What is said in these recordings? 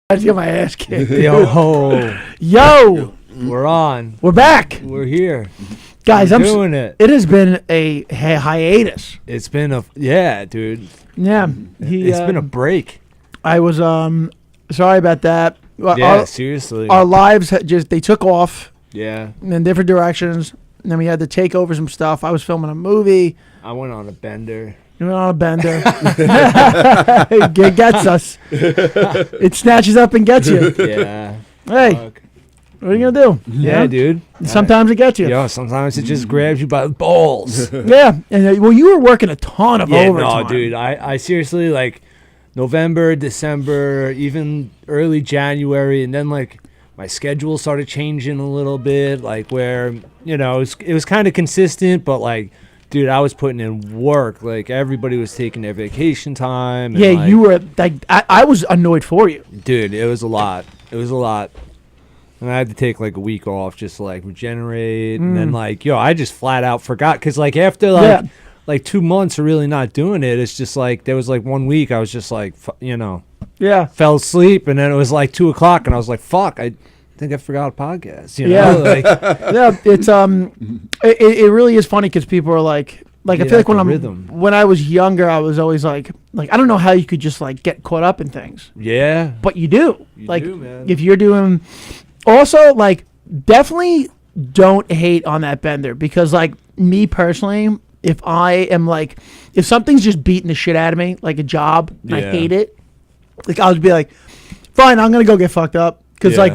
I just got my ass kicked. Yo, we're on. We're back. We're here, Guys. We're doing it. It has been a hiatus. It's been dude. Yeah, It's been a break. I was sorry about that. Seriously. Our lives they took off. Yeah. In different directions. And then we had to take over some stuff. I was filming a movie. I went on a bender. You went on a bender. It gets us. It snatches up and gets you. Yeah. Hey, Fuck. what are you gonna do? Yeah, dude. Sometimes it gets you. Yo, sometimes it just grabs you by the balls. Yeah, and well, you were working a ton of overtime. No, dude. I seriously, like, November, December, even early January, and then, like, my schedule started changing a little bit, like, where, you know, it was kind of consistent, but, like, dude, I was putting in work. Like, everybody was taking their vacation time. And, yeah, like, you were, like, I was annoyed for you. Dude, it was a lot. And I had to take, like, a week off just to, like, regenerate. And then, like, I just flat out forgot. Because, like, after, like 2 months of really not doing it, it's just, like, there was, like, 1 week I was just, like, Yeah. fell asleep. And then it was, like, 2 o'clock. And I was like, fuck, I think I forgot a podcast. You know? Yeah. Like, Yeah, it's it really is funny because people are like I feel like when I was younger, I was always like I don't know how you could just like get caught up in things. yeah. But you do. You do, man. If you're doing, also like definitely don't hate on that bender because like me personally, if something's just beating the shit out of me, like a job, and I Yeah. hate it, like I'll just be like, fine, I'm gonna go get fucked up. Because I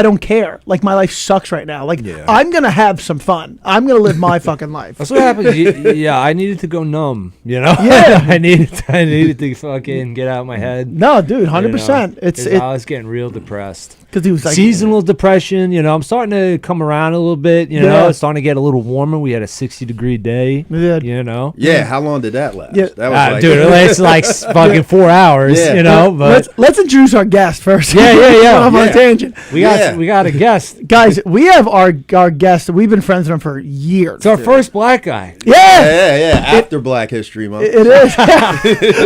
don't care. Like, my life sucks right now. Like, I'm going to have some fun. I'm going to live my fucking life. That's what happens. I needed to go numb, you know? Yeah. I needed to fucking get out of my head. No, dude, 100%. I was getting real depressed. Because he was like... Seasonal depression, I'm starting to come around a little bit, you know? It's starting to get a little warmer. We had a 60-degree day, you know? Yeah, how long did that last? Yeah. That was Dude, it lasted like fucking 4 hours, you know? But let's introduce our guest first. Yeah. I'm on a tangent. We got a guest. Guys, we have our guest. We've been friends with him for years. It's our first black guy. Yeah. After Black History Month. It is.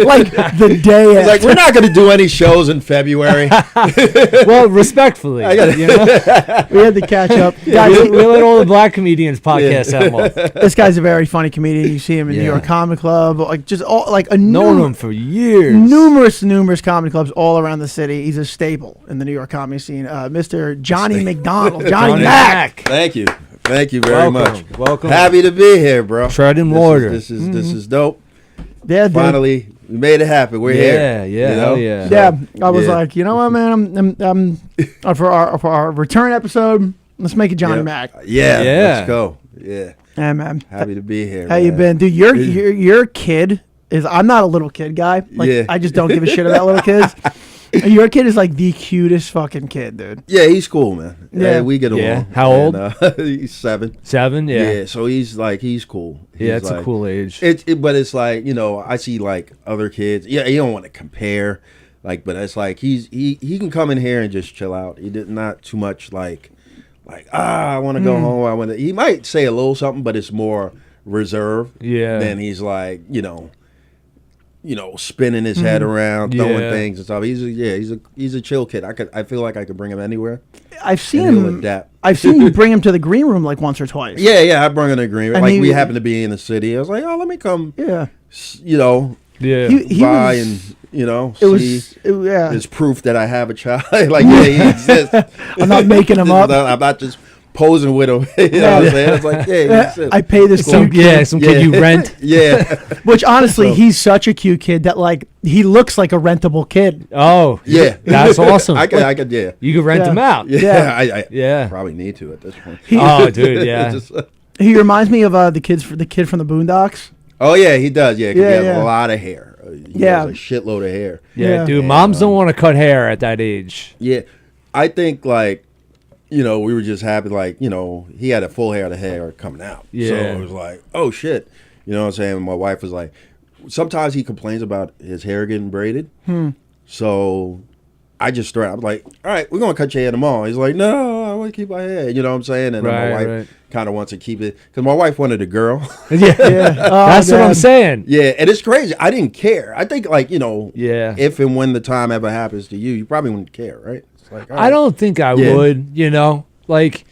Like the day He's after. like, we're not going to do any shows in February. Well, respectfully. We had to catch up. Guys, we let all the black comedians podcast that month. This guy's a very funny comedian. You see him in New York Comedy Club, like just all like a known him for years. Numerous comedy clubs all around the city. He's a staple in the New York comedy scene. Mr. Johnny McDonald, Johnny Mac. Thank you very much. Welcome. Happy to be here, bro. Tread in water. This is dope. Yeah, dude. Finally, we made it happen. We're here. Yeah. I was like, you know what, man? I'm for our return episode. Let's make it Johnny Mac. Yeah. Let's go. Yeah. Yeah, man. Happy to be here. How you been, dude? Your kid is. I'm not a little kid guy. Like, I just don't give a shit about little kids. Your kid is like the cutest fucking kid, dude. Yeah, he's cool, man. Yeah, we get along. Yeah. How old? He's 7. 7, yeah. Yeah, so he's cool. Yeah, it's a cool age. But it's like, I see like other kids. Yeah, you don't want to compare, like, but it's like he can come in here and just chill out. He did not too much like I want to go home. I want to. He might say a little something, but it's more reserved. Yeah. Than he's like, spinning his head around, throwing things and stuff. He's a chill kid. I feel like I could bring him anywhere. I've seen him adapt. I've seen you bring him to the green room like once or twice. Yeah, I bring him to the green room. And like we happened to be in the city. I was like, oh, let me come. Yeah. Yeah. He by was, and yeah. It's proof that I have a child. Like he exists. I'm not making him up. I'm not just posing with him. You know what I'm saying? It's like, he exists. I pay this some kid you rent. Yeah. Which honestly, he's such a cute kid that like he looks like a rentable kid. Oh, yeah. That's awesome. I could, yeah. You could rent him out. Yeah. I probably need to at this point. Oh, dude, yeah. He reminds me of the kid from the Boondocks. Oh yeah, he does. Yeah, 'cause he has a lot of hair. He has a shitload of hair. Yeah, dude. Moms don't want to cut hair at that age. Yeah, I think like, we were just happy. Like, he had a full head of hair coming out. Yeah. So it was like, oh shit. You know what I'm saying? My wife was like, sometimes he complains about his hair getting braided. So I just started. I was like, all right, we're gonna cut your hair tomorrow. He's like, no, want to keep our hair. You know what I'm saying? And then my wife Right. kind of wants to keep it because my wife wanted a girl. Yeah, that's what I'm saying. Yeah, and it's crazy. I didn't care. I think like Yeah. if and when the time ever happens to you, you probably wouldn't care, right? It's like, all right. I don't think I Yeah. would, like,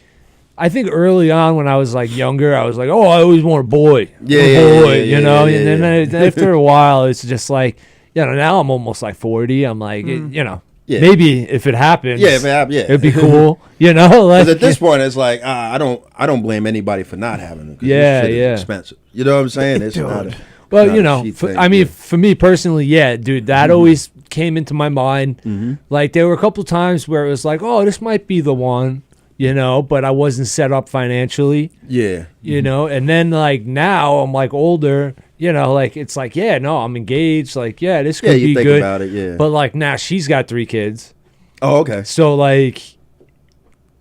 I think early on when I was like younger, I was like, oh, I always want a boy. Yeah, a yeah, boy, yeah, yeah, you know? yeah, And then yeah. after a while, it's just like, now I'm almost like 40. I'm like, Yeah. maybe if it happens, Yeah, if it happens, yeah. it'd be cool, Like, Because at this point, it's like I don't blame anybody for not having them. 'Cause Yeah, this shit is yeah. expensive. You know what I'm saying? It's not. well, not a cheap thing, I mean, yeah. for me personally, yeah, dude, that always came into my mind. Like, there were a couple times where it was like, oh, this might be the one, but I wasn't set up financially. Yeah. And then like now I'm like older, like it's like, yeah, no, I'm engaged. Like, yeah, this could you be think good. about it, yeah. But like now she's got 3 kids. Oh, okay. So like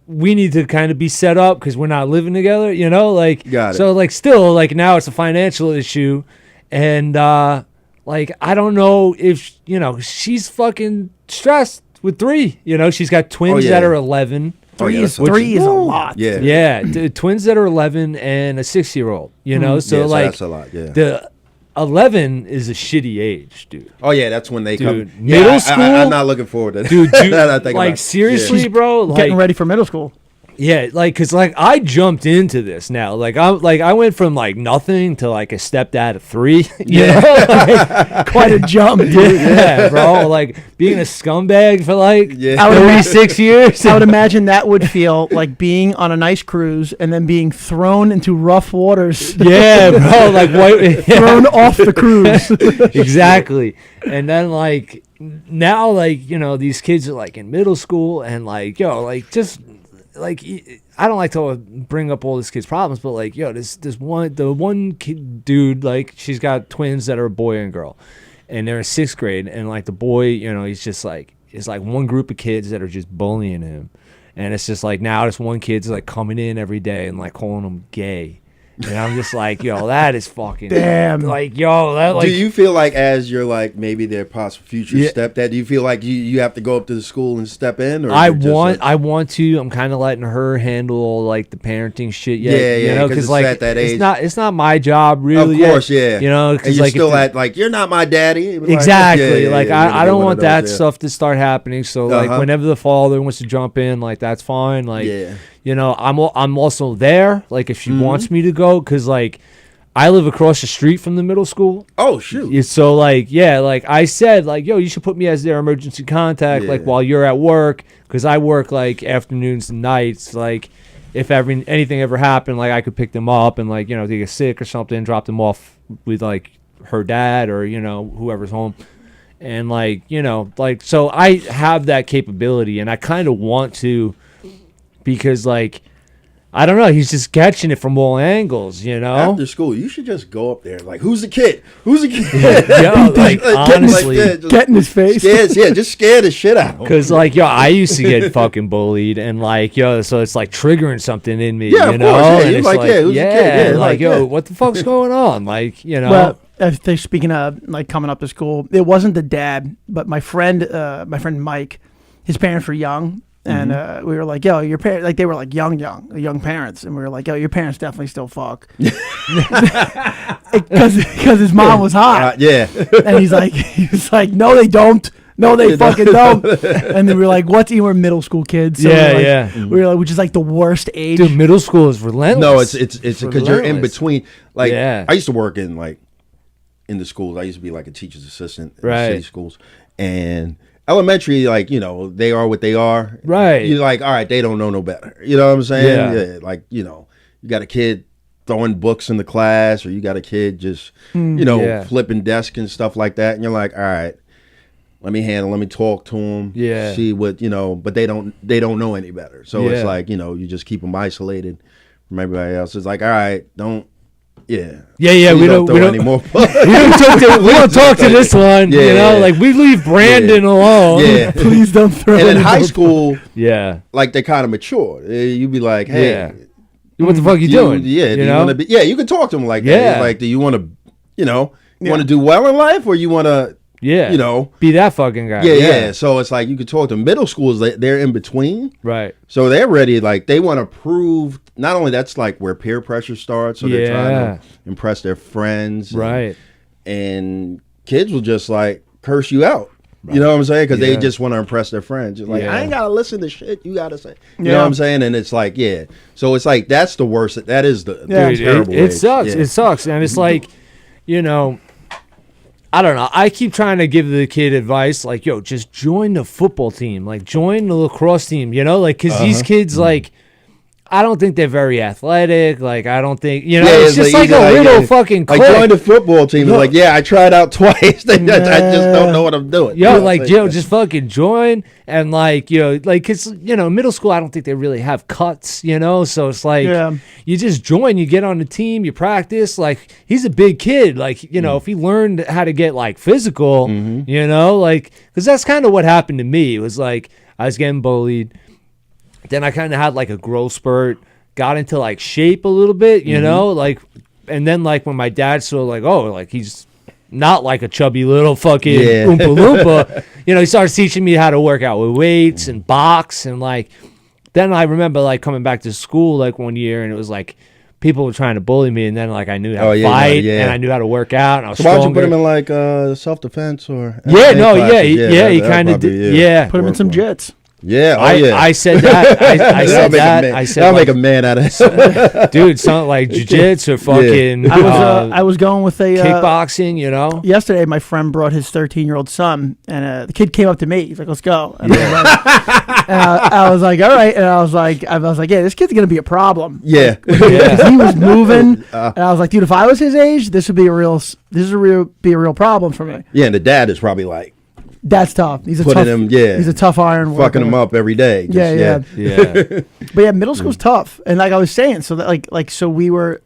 we need to kind of be set up because we're not living together, like, Got it. so like still like now it's a financial issue. And like, I don't know if, she's fucking stressed with 3, she's got twins yeah. that are 11. Three that's is a lot. Yeah. Yeah, twins that are 11 and a 6-year-old. So Yeah, so like that's a lot. Yeah. the 11 is a shitty age, dude. Oh yeah, that's when they Dude, come. middle Yeah, school? I'm not looking forward to that. Dude, Now that I think about like it. seriously, Yeah. bro. Like, Getting ready for middle school. yeah, like, cause like I jumped into this now. Like I went from like nothing to like a stepdad of 3. You know? Like, Quite a jump, dude. yeah, bro. Like being a scumbag for like Yeah. I would 36 years. I would imagine that would feel like being on a nice cruise and then being thrown into rough waters. Yeah, bro. Like what? Thrown off the cruise. Exactly. And then like now, like, these kids are like in middle school and like, like just like, I don't like to bring up all this kid's problems, but like, the one kid, dude, like she's got twins that are a boy and girl, and they're in 6th grade, and like the boy, he's just like, it's like one group of kids that are just bullying him, and it's just like now this one kid's like coming in every day and like calling him gay. And I'm just like, that is fucking Damn. Like, that like. Do you feel like as you're like maybe their possible future stepdad? Do you feel like you have to go up to the school and step in? Or I is it just want like- to. I'm kind of letting her handle all, like the parenting shit. Yet, Yeah, 'cause because it's like at that age. it's not my job really. Of course, yet, yeah. because And you're like still if at like you're not my daddy. Like, exactly. yeah, like you're gonna I get don't one want of that those, yeah. stuff to start happening. So like Uh-huh. whenever the father wants to jump in, like that's fine. Like Yeah. I'm also there. Like if she Mm-hmm. wants me to go, because like I live across the street from the middle school. Oh shoot. Yeah, so like, yeah, like I said, like, yo, you should put me as their emergency contact, like Yeah. while you're at work, because I work like afternoons and nights. Like, if anything ever happened, like I could pick them up and like, they get sick or something, drop them off with like her dad or whoever's home, and like like so I have that capability, and I kind of want to, because like. I don't know. He's just catching it from all angles, After school, you should just go up there. Like, who's the kid? Who's the kid? Yo, like, honestly. just Get in his face. just scare the shit out. of him. Cause like, I used to get fucking bullied, and like, so it's like triggering something in me, Yeah, of course, yeah, and you're it's like, yeah, who's the kid? Yeah, like, yeah. what the fuck's going on? Like, Well, if they're speaking of like coming up to school, it wasn't the dad, but my friend Mike, his parents were young. And Mm-hmm. we were like, yo, your parents, like they were like young parents. And we were like, yo, your parents definitely still fuck. Because his mom was hot. Yeah. And he was like, no, they don't. No, they fucking don't. And then we were like, what's even we're middle school kids? So Yeah, we were like, yeah. We were like, which is like the worst age. dude, middle school is relentless. No, it's because you're in relentless. between. Like, Yeah. I used to work in like in the schools. I used to be like a teacher's assistant in Right. the city schools, and elementary, like they are what they are. Right. You're like, all right, they don't know no better. You know what I'm saying? Yeah. Like you got a kid throwing books in the class, or you got a kid just yeah. flipping desk and stuff like that, and you're like, all right. Let me talk to them. Yeah. See what but they don't know any better. So Yeah. it's like you just keep them isolated from everybody else. It's like, all right, don't. Yeah. Yeah, Please we don't throw any more. we don't talk to this one, Yeah. like we leave Brandon alone. Yeah. Please don't throw And in any high more- school, Yeah. like they kind of mature. You'd be like, hey, Yeah. What the fuck you doing? Yeah. Do you want to be? Yeah, you can talk to them like that. Yeah. It's like, do you want to, want to do well in life, or you want to? Yeah. You know. Be that fucking guy. Yeah. So it's like you could talk to middle schools. They're in between. Right. So they're ready. Like they want to prove. Not only that's like where peer pressure starts. So they're trying to impress their friends. Right. And kids will just like curse you out. Right. You know what I'm saying? Because they just want to impress their friends. Just like, I ain't got to listen to shit you got to say. You know what I'm saying? And it's like, So it's like, that's the worst. That is the terrible It sucks. Yeah. It sucks. And it's like, you know, I don't know. I keep trying to give the kid advice like, yo, just join the football team. Like, join the lacrosse team, you know? Like, because these kids, like, I don't think they're very athletic. Like, I don't think, you know, it's just like a little fucking clique. I joined the football team. Like, I tried out twice. I just don't know what I'm doing. Yo, like, just fucking join. And, like, you know, like, because, you know, middle school, I don't think they really have cuts, you know? So it's like, you just join, you get on the team, you practice. Like, he's a big kid. Like, you know, if he learned how to get, like, physical, you know, like, because that's kind of what happened to me. It was like, I was getting bullied. Then I kind of had like a growth spurt, got into like shape a little bit, you know, like, and then like when my dad saw like, oh, like he's not like a chubby little fucking Oompa Loompa, you know, he started teaching me how to work out with weights and box. And like, then I remember like coming back to school like one year and it was like people were trying to bully me. And then like I knew how to fight and I knew how to work out. And I was why don't you put him in like self-defense or? He kind of did. Put him in some jits. Yeah, I said that. I said that. I said that'll make a man out of it. Dude, something like jiu-jitsu or fucking. I was going with a kickboxing, you know. Yesterday, my friend brought his 13-year-old son, and the kid came up to me. He's like, "Let's go." And I was like, "All right." And I was like, "Yeah, this kid's gonna be a problem." Yeah, because he was moving, and I was like, "Dude, if I was his age, this would be a real problem for me." Yeah, and the dad is probably like. That's tough. He's a tough iron worker. Fucking him up every day. Yeah. But yeah, middle school's tough. And like I was saying, so that like so we were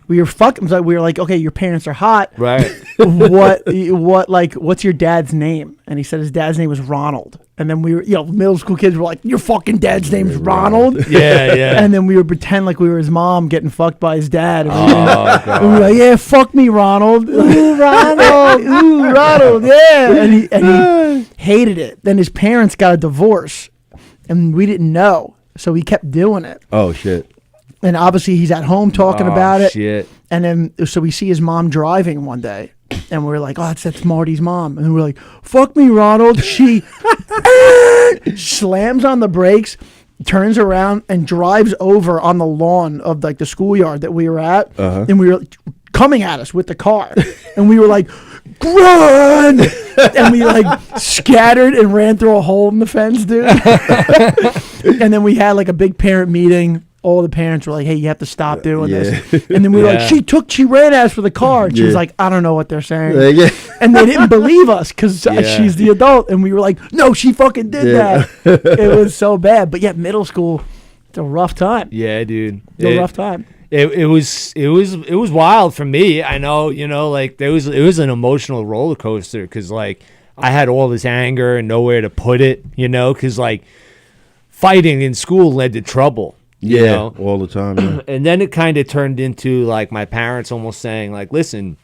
fucking. We were like, okay, your parents are hot. Right. What's your dad's name? And he said his dad's name was Ronald. And then we were, middle school kids were like, your fucking dad's name's Ronald. Yeah. And then we would pretend like we were his mom getting fucked by his dad. And we were like, yeah, fuck me, Ronald. Ooh, Ronald. Ooh, Ronald. Yeah. And he hated it. Then his parents got a divorce, and we didn't know, so he kept doing it. Oh shit. And obviously he's at home talking about it. Shit. And then so we see his mom driving one day. And we're like, oh, that's Marty's mom. And we're like, fuck me, Ronald. She slams on the brakes, turns around, and drives over on the lawn of like the schoolyard that we were at. And we were coming at us with the car. And we were like, run! And we like scattered and ran through a hole in the fence, dude. And then we had like a big parent meeting. All the parents were like, hey, you have to stop doing this. And then we were like, she ran at us for the car. And she was like, I don't know what they're saying. And they didn't believe us because she's the adult. And we were like, no, she fucking did that. It was so bad. But yeah, middle school, it's a rough time. Yeah, dude. It's a rough time. It was wild for me. I know, like it was an emotional roller coaster because like I had all this anger and nowhere to put it, because like fighting in school led to trouble. All the time. Yeah. And then it kind of turned into like my parents almost saying like, listen,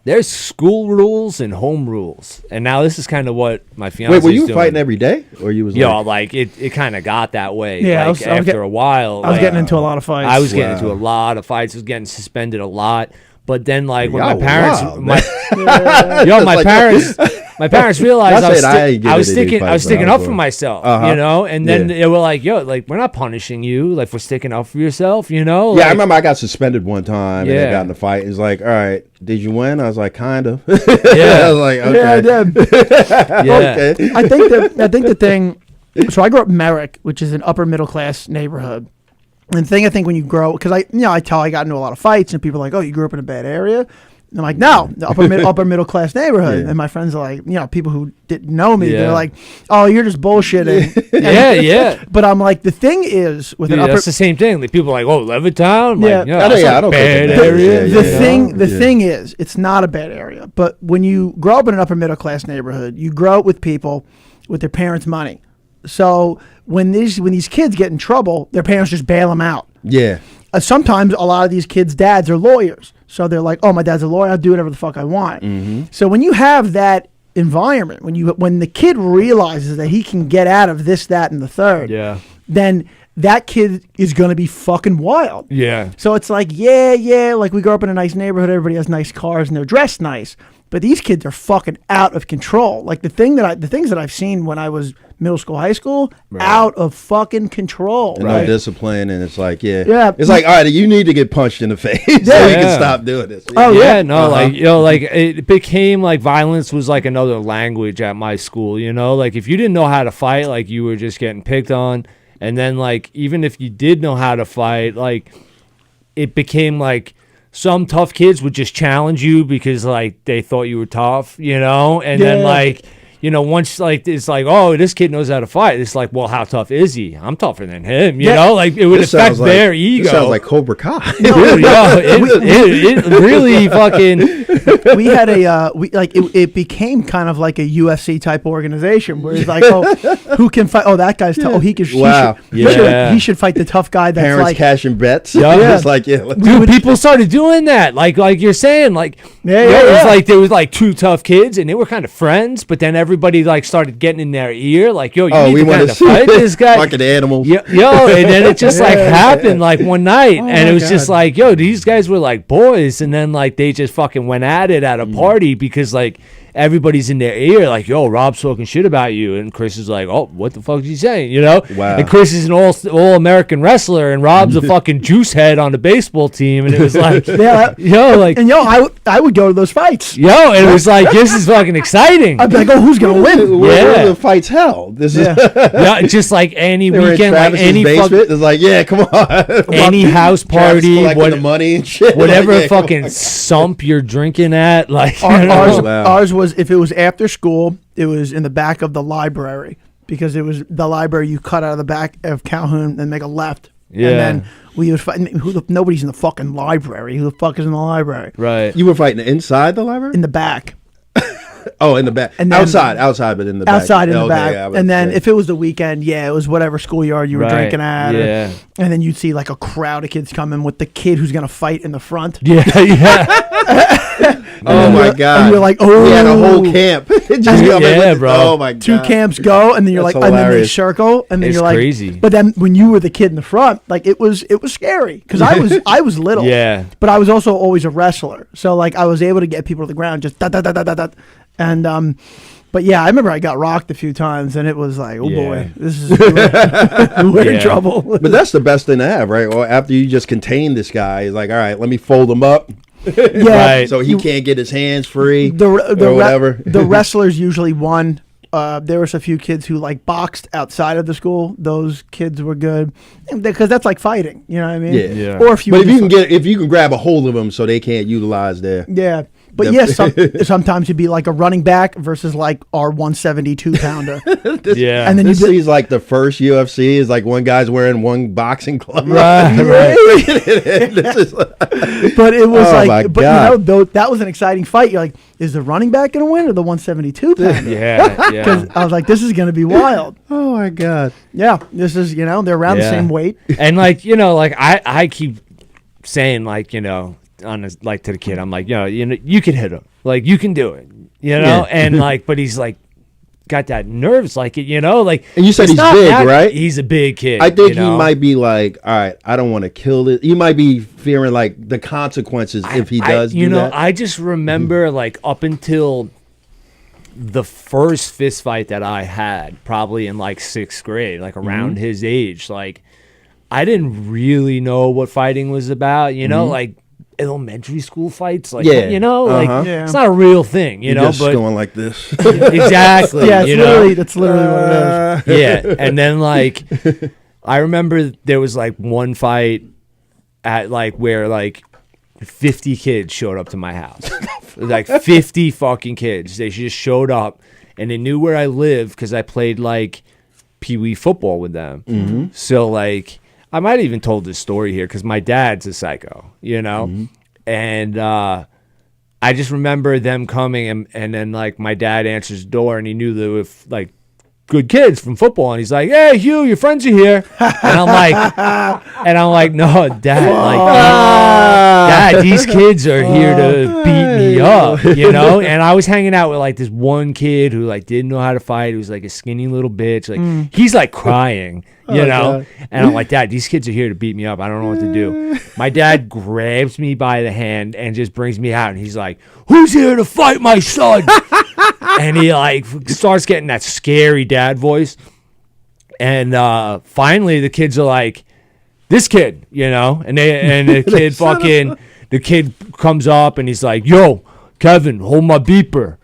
there's school rules and home rules. And now this is kind of what my fiance Wait, were you fighting every day? Or you was like it kind of got that way. Yeah, like after a while. I was getting into a lot of fights. I was getting into a lot of fights. I was getting suspended a lot. But then like when my parents my parents realized I was sticking up for myself, and then they were like, yo, like we're not punishing you, like for sticking up for yourself, Yeah, like, I remember I got suspended one time and I got in a fight. It's like, all right, did you win? I was like, kind of. Yeah. I was like, okay. Yeah, I did. Okay. I think the thing, so I grew up in Merrick, which is an upper middle class neighborhood. And the thing I think when you grow, because I got into a lot of fights and people are like, oh, you grew up in a bad area. And I'm like, no, the upper middle class neighborhood. Yeah. And my friends are like, people who didn't know me, they're like, oh, you're just bullshitting. Yeah. But I'm like, the thing is with an upper, that's the same thing. Like, people are like, oh, Levittown, I don't bad area. The thing is, it's not a bad area. But when you grow up in an upper middle class neighborhood, you grow up with people with their parents' money. So when these kids get in trouble, their parents just bail them out. Yeah. Sometimes a lot of these kids' dads are lawyers. So they're like, oh, my dad's a lawyer. I'll do whatever the fuck I want. Mm-hmm. So when you have that environment, when the kid realizes that he can get out of this, that, and the third, then that kid is going to be fucking wild. Yeah. So it's like, yeah, like we grew up in a nice neighborhood, everybody has nice cars and they're dressed nice. But these kids are fucking out of control. Like the things that I've seen when I was middle school, high school, out of fucking control. And no discipline, and it's like, yeah. It's like, all right, you need to get punched in the face so you can stop doing this. Oh yeah, no, like like it became like violence was like another language at my school. Like if you didn't know how to fight, like you were just getting picked on, and then like even if you did know how to fight, like it became like. Some tough kids would just challenge you because like they thought you were tough, and then like once like it's like, oh, this kid knows how to fight. It's like, well, how tough is he? I'm tougher than him, you know. Like it would affect their ego. This sounds like Cobra Kai. It really fucking. We had it became kind of like a UFC type organization where it's like, oh, who can fight? Oh, that guy's tough. Oh, he can. Wow. He should fight the tough guy. That's Parents like cashing bets. Yeah. It's like, Dude, people started doing that. Like you're saying, like it was like there was like two tough kids and they were kind of friends, but then everybody like started getting in their ear, like, yo, you need to kind of fight this guy. Fucking animals. Yo, and then it just like happened like one night, and it was just like, yo, these guys were like boys, and then like they just fucking went at it at a party because like everybody's in their ear, like, yo, Rob's talking shit about you, and Chris is like, oh, what the fuck is he saying, Wow. And Chris is an all American wrestler, and Rob's a fucking juice head on the baseball team, and it was like, I would go to those fights. And it was like, this is fucking exciting. I'd be like, oh, who's gonna win? Where the fight's held. This is just like any they were weekend, in like Travis's any basement. It's like, yeah, come on. any house party, the money and shit. whatever Like, yeah, fucking sump you're drinking at, like Ours was, if it was after school, it was in the back of the library, because it was the library you cut out of the back of Calhoun and make a left. Yeah. And then we would fight. Nobody's in the fucking library. Who the fuck is in the library? right. You were fighting inside the library? In the back. Oh, in the back. And then, outside, but in the back. Outside in the Okay, back. yeah, And then if it was the weekend, it was whatever schoolyard you were drinking at. Yeah. And then you'd see like a crowd of kids coming with the kid who's going to fight in the front. Yeah. Oh my god! And you're like, oh, we had a whole camp. Bro. Oh my god! Two camps go, and then you're That's like, and then they hilarious. circle, and then It's you're like, crazy. But then when you were the kid in the front, like it was scary because I was little, but I was also always a wrestler, so like I was able to get people to the ground just da da da da da da, and But yeah, I remember I got rocked a few times, and it was like, oh boy, this is we're in trouble. But that's the best thing to have, right? Or after you just contain this guy, it's like, all right, let me fold him up. Yeah, So he can't get his hands free or whatever. The wrestlers usually won. There was a few kids who like boxed outside of the school. Those kids were good because that's like fighting. You know what I mean? Yeah. Or if you can grab a hold of them so they can't utilize their. Yeah. But yes, sometimes you'd be like a running back versus like our 172 pounder. Yeah. And then he's like the first UFC is like one guy's wearing one boxing glove. Right. But it was that was an exciting fight. You're like, is the running back going to win or the 172 pounder? Yeah. Because I was like, this is going to be wild. Oh my god. Yeah. This is, they're around the same weight. And like, like I keep saying like, like to the kid, I'm like, you can hit him, like you can do it, and like, but he's like got that nerves, like like. And you said he's big, right? He's a big kid. I think he might be like, all right, I don't want to kill this. He might be fearing like the consequences if he does. That. I just remember like up until the first fist fight that I had, probably in like 6th grade, like around his age, like I didn't really know what fighting was about, like. Elementary school fights, like it's not a real thing, You're know. Just but going like this, exactly. Yeah, that's literally what it is. Yeah, and then like I remember there was like one fight at like where like 50 kids showed up to my house, like 50 fucking kids. They just showed up and they knew where I lived because I played like pee-wee football with them. So like. I might have even told this story here because my dad's a psycho, and I just remember them coming and then like my dad answers the door and he knew they were like good kids from football and he's like, hey Hugh, your friends are here, and I'm like no, Dad, like Dad, these kids are here to beat me up, you know? And I was hanging out with like this one kid who like didn't know how to fight. He was like a skinny little bitch. Like he's like crying, you know? God. And I'm like, Dad, these kids are here to beat me up. I don't know what to do. My dad grabs me by the hand and just brings me out. And he's like, who's here to fight my son? And he like starts getting that scary dad voice. And finally the kids are like, this kid, you know, and the kid comes up and he's like, yo, Kevin, hold my beeper.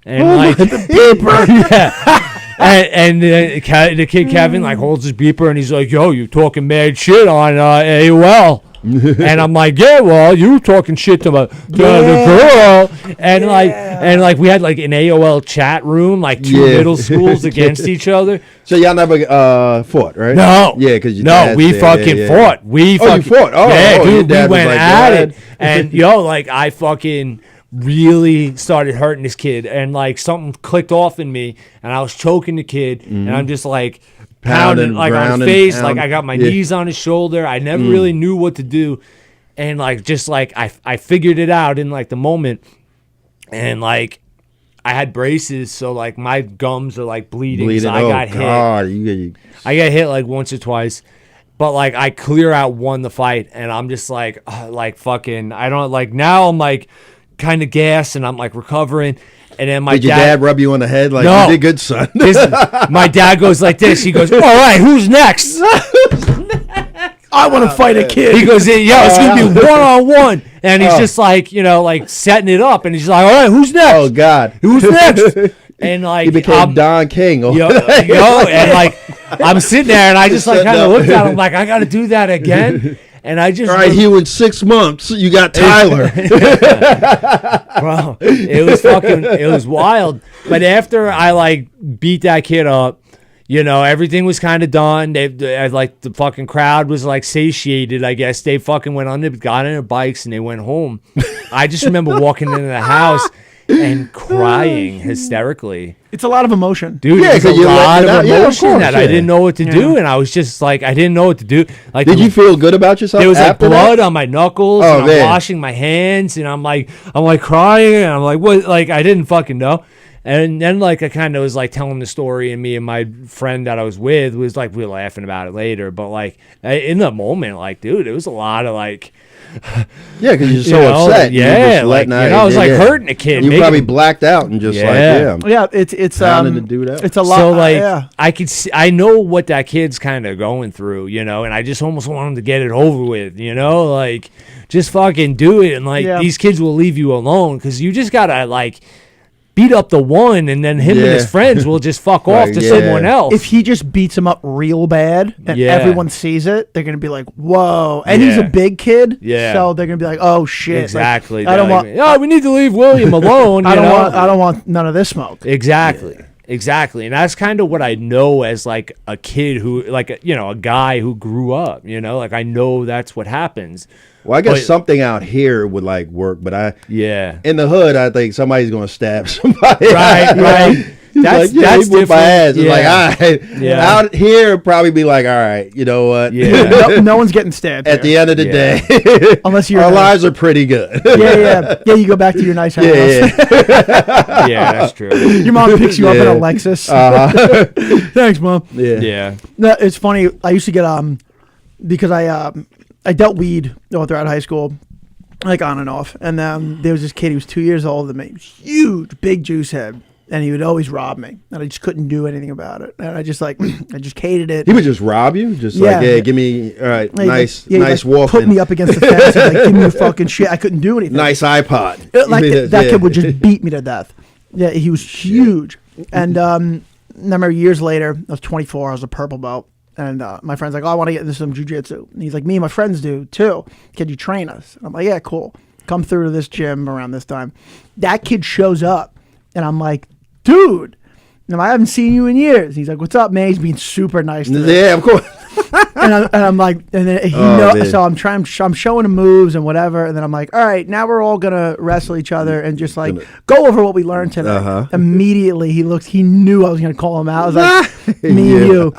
And like the beeper. Yeah. And the kid Kevin like holds his beeper and he's like, yo, you talking mad shit on AOL. And I'm like, yeah, well, you talking shit to the girl, and like we had like an AOL chat room, like two middle schools against each other. So y'all never fought, right? No, yeah, because we fucking fought. We fucking fought. Oh, yeah, dude, we went like, at it, and yo, like I fucking really started hurting this kid, and like something clicked off in me, and I was choking the kid, and I'm just like pounding like on his face, like I got my knees on his shoulder. I never really knew what to do, and like just like I figured it out in like the moment, and like I had braces, so like my gums are like bleeding. So I got hit. I got hit like once or twice, but like I clear out won the fight, and I'm just like fucking. I don't like now. I'm like kind of gassed, and I'm like recovering. And then did your dad rub you on the head like, no, you did good, son? My dad goes like this. He goes, all right, who's next? I want to fight a kid. He goes, yo, it's going to be one-on-one. And he's just like, you know, like setting it up. And he's like, all right, who's next? Oh, God. Who's next? And like, he became Don King. And like, I'm sitting there and I just like kind of looked at him like, I got to do that again. And I just all right, Hugh, in 6 months, you got Tyler. Bro, it was wild. But after I like beat that kid up, you know, everything was kind of done. They like the fucking crowd was like satiated, I guess. They fucking got on their bikes and they went home. I just remember walking into the house and crying hysterically. It's a lot of emotion. Dude, yeah, it's a lot of emotion course, that I didn't know what to do, and I was just like, I didn't know what to do. Like, did you feel good about yourself? There was like after blood that? on my knuckles, and I'm washing my hands, and I'm like crying, and I'm like, what? Like, I didn't fucking know. And then like I kind of was like telling the story, and me and my friend that I was with was like, we were laughing about it later, but like in the moment, like, dude, it was a lot of like. Yeah, because you're so upset. Yeah, like, I was like hurting a kid. You probably blacked out and just it's to do that. It's a lot. So like I could see, I know what that kid's kind of going through, you know, and I just almost want him to get it over with, you know, like just fucking do it, and like these kids will leave you alone because you just gotta like beat up the one, and then him and his friends will just fuck off to someone else. If he just beats him up real bad and everyone sees it, they're gonna be like, "Whoa!" And he's a big kid, so they're gonna be like, "Oh shit!" Exactly. Like, I don't want. Oh, we need to leave William alone. I don't want none of this smoke. Exactly. Exactly. And that's kind of what I know as like a kid who, like, you know, a guy who grew up, you know, like I know that's what happens. Well, I guess something out here would like work, but in the hood, I think somebody's gonna stab somebody. Right. That's different. My ass. It's like, all right. Out here, it'd probably be like, all right, you know what? Yeah. no one's getting stabbed. At the end of the day, unless you're our lives are pretty good. Yeah. You go back to your nice house. Yeah, that's true. Your mom picks you up in a Lexus. Thanks, Mom. Yeah. No, it's funny. I used to get because I dealt weed all throughout high school, like on and off. And there was this kid, he was 2 years older than me. Huge, big juice head. And he would always rob me. And I just couldn't do anything about it. And I just hated it. He would just rob you? Just like, hey, give me, all right, nice Walkman. Put me up against the fence and like, give me your fucking shit. I couldn't do anything. Nice iPod. That kid would just beat me to death. Yeah, he was huge. And I remember years later, I was 24, I was a purple belt. And my friend's like, oh, I want to get into some jujitsu. And he's like, me and my friends do too. Can you train us? And I'm like, yeah, cool. Come through to this gym around this time. That kid shows up, and I'm like, dude, I haven't seen you in years. He's like, what's up, man? He's being super nice to me. Yeah, of course. and I'm like, and then so I'm showing him moves and whatever. And then I'm like, all right, now we're all going to wrestle each other and just like go over what we learned tonight. Immediately he knew I was going to call him out. I was like, me and you,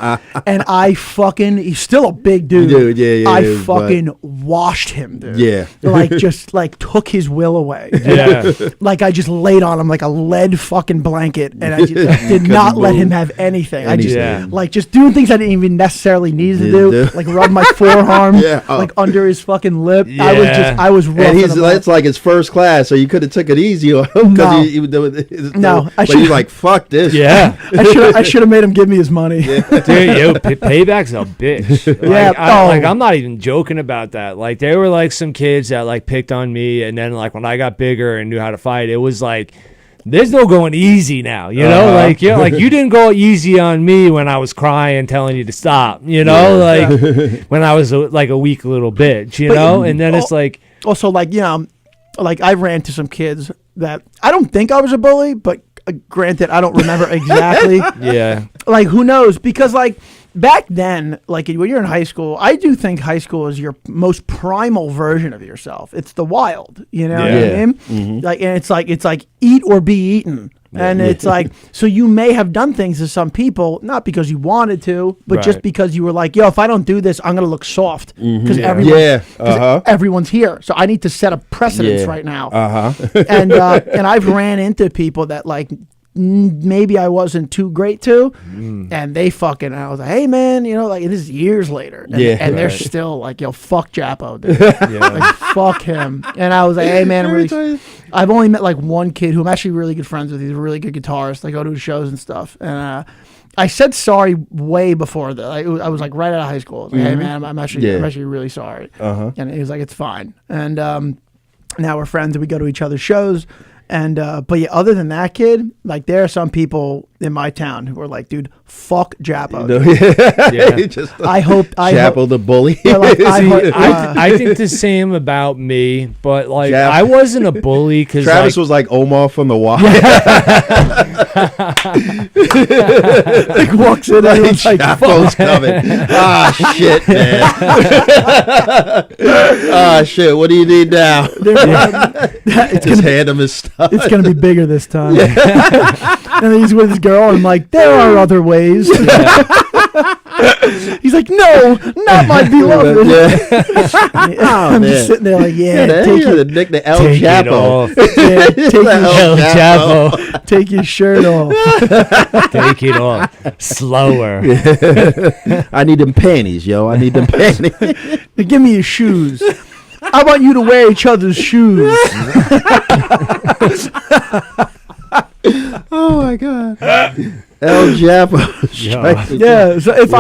and he's still a big dude. I fucking washed him, dude. Yeah. Like, just like took his will away. Yeah. Like, I just laid on him like a lead fucking blanket, and I just did not let him have anything. I just like just doing things I didn't even necessarily need to do, like rub my forearm, like under his fucking lip. Yeah. I was rough. And it's like his first class, so you could have took it easy on him. No, but you're like, fuck this. Yeah. I should have made him give me his money. Dude, payback's a bitch. Like, I'm not even joking about that. Like, there were like some kids that like picked on me, and then like when I got bigger and knew how to fight, it was like, there's no going easy now, you know? Like, like you didn't go easy on me when I was crying, telling you to stop, you know? Like when I was like a weak little bitch, you know? And then it's like, also, like, you know, like I ran to some kids that I don't think I was a bully, but granted, I don't remember exactly. Yeah. Like, who knows? Because like back then, like when you're in high school, I do think high school is your most primal version of yourself. It's the wild, you know what I mean? Mm-hmm. Like, and it's like eat or be eaten. And it's like, so you may have done things to some people, not because you wanted to, but just because you were like, yo, if I don't do this, I'm going to look soft. Because everyone's here. So I need to set a precedence right now. And I've ran into people that like, maybe I wasn't too great to, and they fucking, I was like, hey man, you know, like this is years later, and they're still like, yo, fuck Japo, dude. Like, fuck him. And I was like, hey man, I've only met like one kid who I'm actually really good friends with. He's a really good guitarist. I go to his shows and stuff, and I said sorry way before that. I was like right out of high school. I was like, hey man, I'm actually really sorry. And he was like, it's fine. And now we're friends and we go to each other's shows. And but yeah, other than that kid, like there are some people in my town who are like, dude, fuck Japo. I hope Japo the bully. Like, I think the same about me, but like I wasn't a bully because Travis was like Omar from The Wire. Like walks in and it's like, Japo's coming. Ah shit, man. Ah shit. What do you need now? Just hand him his stuff. It's gonna be bigger this time. And then he's with his girl, and I'm like, there are other ways. He's like, no, not my beloved. I'm just sitting there like, take the El Japo. Take your shirt off. Take it off. Slower. I need them panties, yo. I need them panties. Give me your shoes. I want you to wear each other's shoes. Oh my god. El Japo. Yeah. So if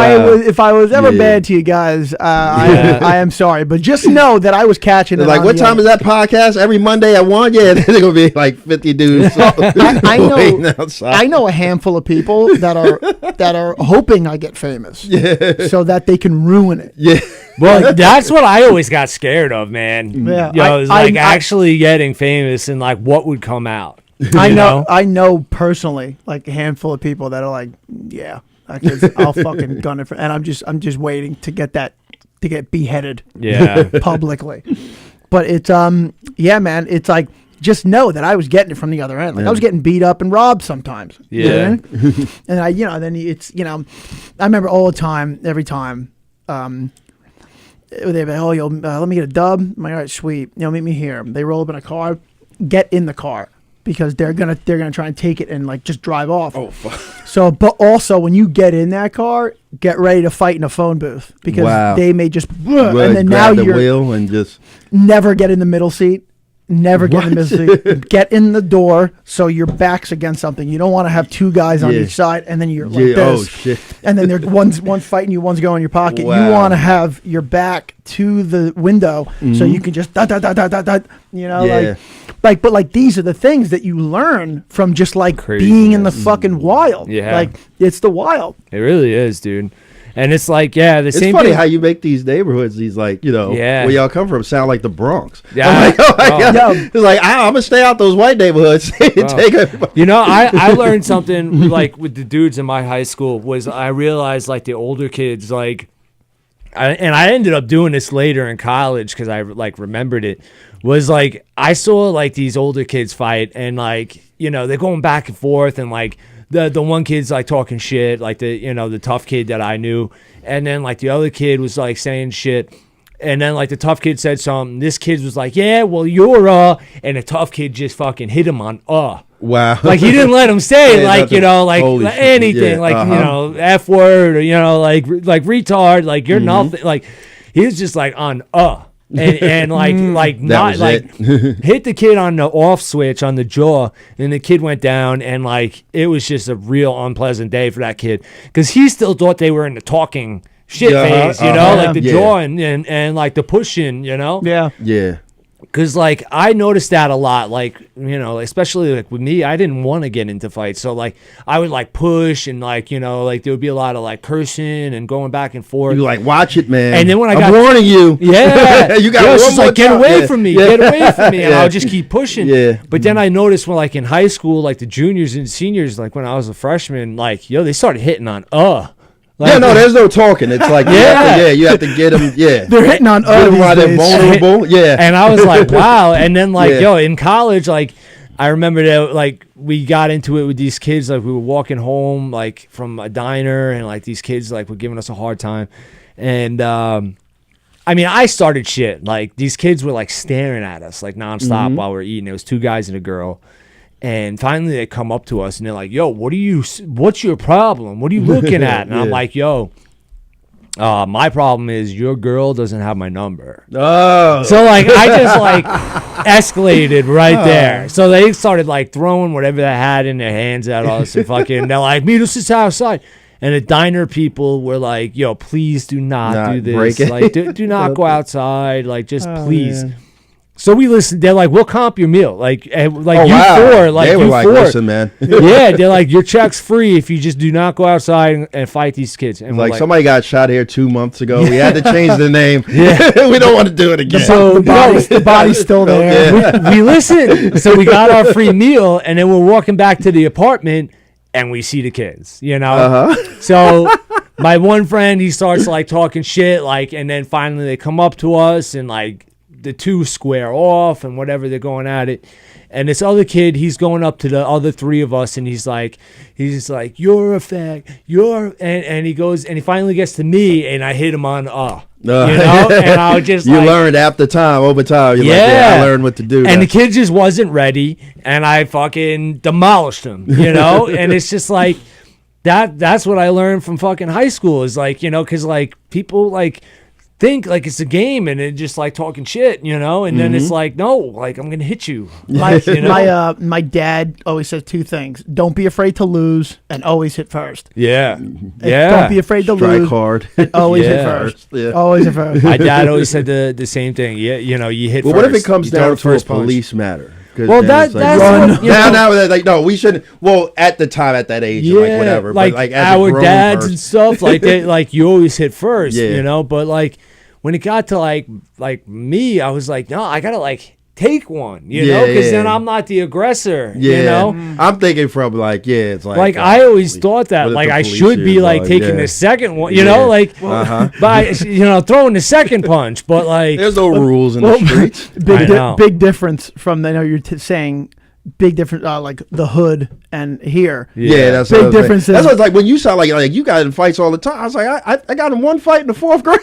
I was ever bad to you guys, I am sorry. But just know that I was catching it. Like, what time is that podcast? Every Monday at 1? Yeah, there's gonna be like 50 dudes. I know a handful of people that are hoping I get famous, so that they can ruin it. Yeah. Well, that's what I always got scared of, man. Yeah. Yo, it's like actually getting famous and like what would come out. I know personally like a handful of people that are like, yeah, I'll fucking gun it for, and I'm just waiting to get beheaded, publicly. But it's yeah, man, it's like, just know that I was getting it from the other end. Like I was getting beat up and robbed sometimes. Yeah. You know? And I, then it's, I remember all the time, every time, they'd be like, oh, yo, let me get a dub. I'm like, all right, sweet. Meet me here. They roll up in a car, get in the car. Because they're gonna try and take it and like just drive off. Oh fuck. So, but also when you get in that car, get ready to fight in a phone booth because they may just and then now you're wheel and just never get in the middle seat. Never get in the middle seat. Get in the door so your back's against something. You don't want to have two guys on each side and then you're like this. Oh shit. And then one's fighting you, one's going in your pocket. Wow. You want to have your back to the window so you can just like but like these are the things that you learn from just like being in the fucking wild. Yeah. Like it's the wild. It really is, dude. And it's like, it's same funny thing. how you make these neighborhoods, these like, where y'all come from, sound like the Bronx. Yeah. It's like, I'm going to stay out those white neighborhoods. I learned something like with the dudes in my high school was I realized like the older kids, like, and I ended up doing this later in college because I like remembered it, was like I saw like these older kids fight and like, they're going back and forth and like the one kid's like talking shit, like the tough kid that I knew, and then like the other kid was like saying shit. And then, like, the tough kid said something. This kid was like, yeah, well, you're, and the tough kid just fucking hit him on, Wow. Like, he didn't let him say, Yeah, like, like anything, yeah, like, F word, or, like retard, like, you're nothing. Like, he was just, like, on, and like not like hit the kid on the off switch on the jaw, and the kid went down, and like it was just a real unpleasant day for that kid because he still thought they were in the talking shit phase, like the jaw and like the pushing, Yeah. Because like I noticed that a lot, like especially like with me, I didn't want to get into fights, so like I would like push and like like there would be a lot of like cursing and going back and forth. You like watch it, man. And then when I'm warning you, you got one more like get time. away from me, get away from me, and Yeah. I'll just keep pushing. Yeah. But then I noticed when like in high school, like the juniors and seniors, like when I was a freshman, like they started hitting on Like, yeah, no, there's no talking. It's like you have to get them. Yeah, They're hitting on get them while they're days. vulnerable. Yeah, And I was like, wow. And then like, Yeah. in college, like I remember that like we got into it with these kids. Like we were walking home like from a diner, and like these kids like were giving us a hard time. And I mean, I started shit. Like these kids were like staring at us like nonstop while we were eating. It was two guys and a girl. And finally they come up to us and they're like, yo, what's your problem? What are you looking at? And I'm like, yo, my problem is your girl doesn't have my number. Oh, So like I just like escalated right there. So they started like throwing whatever they had in their hands at us and fucking they're like, meet us outside. And the diner people were like, yo, please do not do this. break it. Like do not go outside. Like just please. man. So we listened. They're like, we'll comp your meal. Like you wow. four. Like they were you like, four. listen, man. Yeah, they're like, your check's free if you just do not go outside and fight these kids. And we're Like somebody got shot here 2 months ago. We had to change the name. Yeah. We don't want to do it again. So The body's still there. Yeah. we listened. So we got our free meal, and then we're walking back to the apartment, and we see the kids. So my one friend, he starts like talking shit, like, and then finally they come up to us, and like the two square off and whatever, they're going at it. And this other kid, he's going up to the other three of us, and he's like, you're a fag, and he goes, and he finally gets to me, and I hit him on and I was just you like, learned after time, over time. You're like, I learned what to do. and the kid just wasn't ready, and I fucking demolished him, and it's just like that's what I learned from fucking high school is like, because like people like think like it's a game and it just like talking shit, and then it's like, no, like I'm gonna hit you. Like, My dad always says two things: don't be afraid to lose, and always hit first. yeah. Don't be afraid to Strike lose, hard. and always hit Yeah. first. Yeah. Always hit first. My dad always said the same thing. Yeah, you hit Well, first. what if it comes You throw down the to a first punch. police matter? 'Cause Well, then it's that's run. what, now they're like, no, we shouldn't. Well, at the time, at that age, like whatever. Like, but like as a our grown dads person, and stuff, like they, like you always hit first, Yeah. But like when it got to like me, I was like, no, I gotta like take one, because then I'm not the aggressor, I'm thinking from like, it's like. Like I always thought that, what if like the I police should be is like like, taking yeah. the second one, Yeah. like, Uh-huh. by throwing the second punch, but like, There's no rules in the streets. I know. Big difference from I know you're saying big difference like the hood and here. Yeah, that's Big what I was saying. differences. That's what it's like when you sound like you got in fights all the time. I was like, I got in one fight in the 4th grade.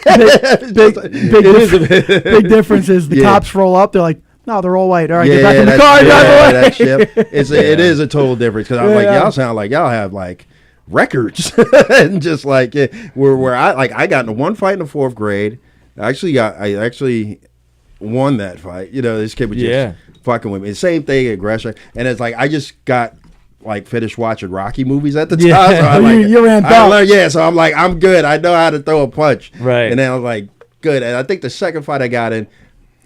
Big difference is the Yeah. cops roll up. They're like, no, they're all white. All right, Yeah, get back in the that's- car, drive away. that shit. It is a total difference because I'm like, y'all sound like y'all have like records and just like where I got in one fight in the 4th grade. I actually won that fight. This kid was just fucking with me. The same thing, aggression, and it's like I just got like finished watching Rocky movies at the time. Yeah. So I'm like, You ran back. so I'm like, I'm good. I know how to throw a punch. Right. And then I was like, good. And I think the second fight I got in,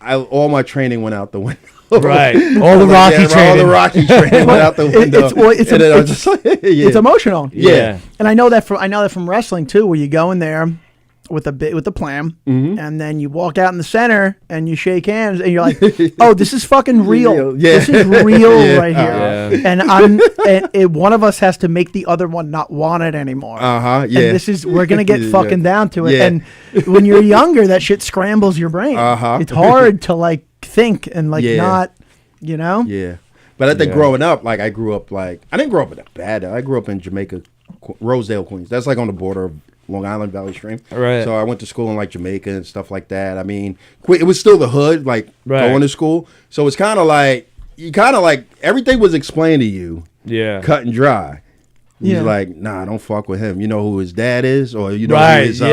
all my training went out the window. right, all the Rocky All training. the Rocky training went out the window. It's And then I was just like, It's emotional. Yeah. And I know that from wrestling too, where you go in there with a plan, and then you walk out in the center and you shake hands, and you're like, "Oh, this is fucking real. Yeah. This is real Yeah. right here." Yeah. And one of us has to make the other one not want it anymore. Yeah. And we're gonna get Yeah. fucking down to it. Yeah. And when you're younger, that shit scrambles your brain. Uh-huh. It's hard to like think and like Yeah. not, Yeah. But I think growing up, like I grew up like I didn't grow up in a bad. I grew up in Jamaica, Rosedale, Queens. That's like on the border of Long Island Valley Stream. Right. So I went to school in like Jamaica and stuff like that. I mean, it was still the hood, like going to school. So it's kind of like everything was explained to you, cut and dry. He's like, nah, don't fuck with him. You know who his dad is, or you know who his you